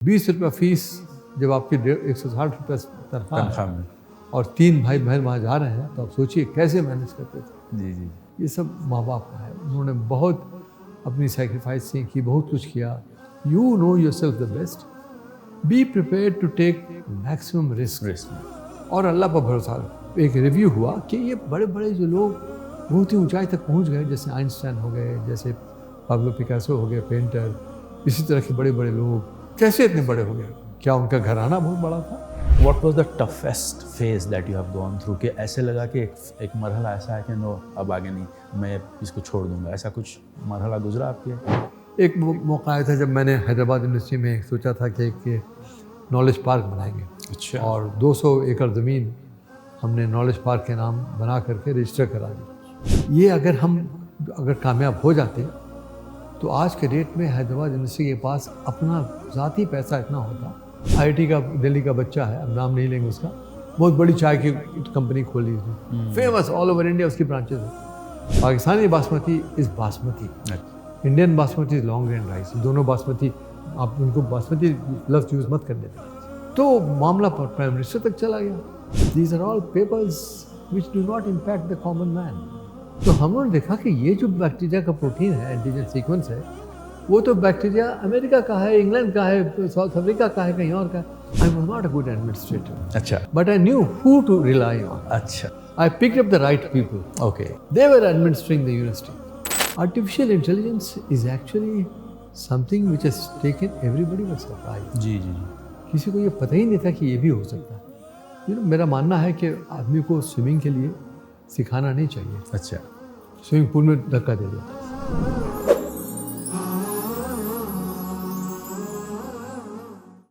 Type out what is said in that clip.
₹20 fees जब आपकी 160 तनख्वाह में और 3 भाई बहन वहाँ जा रहे हैं, तो आप सोचिए कैसे मैनेज करते थे। जी जी ये सब माँ बाप का है, उन्होंने बहुत अपनी सेक्रीफाइस की, बहुत कुछ किया। You know yourself the best, be prepare to take maximum risk और अल्लाह पर भरोसा रखो। एक रिव्यू हुआ कि ये बड़े बड़े जो लोग बहुत ही ऊंचाई तक पहुंच गए, जैसे आइंस्टाइन हो गए, जैसे पाब्लो पिकासो हो गए पेंटर, इसी तरह के बड़े बड़े लोग कैसे इतने बड़े हो गए? क्या उनका घराना बहुत बड़ा था? What was the toughest phase that you have gone through? कि ऐसे लगा कि एक मरहला ऐसा है कि नो अब आगे नहीं, मैं इसको छोड़ दूंगा, ऐसा कुछ मरहला गुजरा आपके? एक मौका आया था जब मैंने हैदराबाद यूनिवर्सिटी में सोचा था कि एक नॉलेज पार्क बनाएंगे। अच्छा। और 200 एकड़ ज़मीन हमने नॉलेज पार्क के नाम बना करके रजिस्टर करा दी। ये अगर कामयाब हो जाते तो आज के डेट में हैदराबाद यूनिवर्सिटी के पास अपना ज़ाती पैसा इतना होता। IIT का दिल्ली का बच्चा है, अब नाम नहीं लेंगे उसका, बहुत बड़ी चाय की कंपनी खोली उसने, फेमस ऑल ओवर इंडिया उसकी ब्रांचेज है। Pakistani basmati is basmati, Indian basmati is long grain rice, दोनों बासमती, आप उनको बासमती लफ्ज़ यूज़ मत करने दें। तो मामला प्राइम मिनिस्टर तक चला गया। These are all papers which do not impact the common man. तो हमने देखा कि ये जो बैक्टीरिया का प्रोटीन है, एंटीजन सीक्वेंस है, वो तो बैक्टीरिया अमेरिका का है, इंग्लैंड का है, साउथ अफ्रीका का है, कहीं और का है। I was not a good administrator. अच्छा। But I knew who to rely on. अच्छा। I picked up the right people. Okay. They were administering the university. Artificial intelligence is actually something which has taken everybody by surprise. जी जी। किसी को ये पता ही नहीं था कि ये भी हो सकता है। मेरा मानना है कि आदमी को स्विमिंग के लिए सिखाना नहीं चाहिए। अच्छा। स्विमिंग पूल में धक्का दे दो।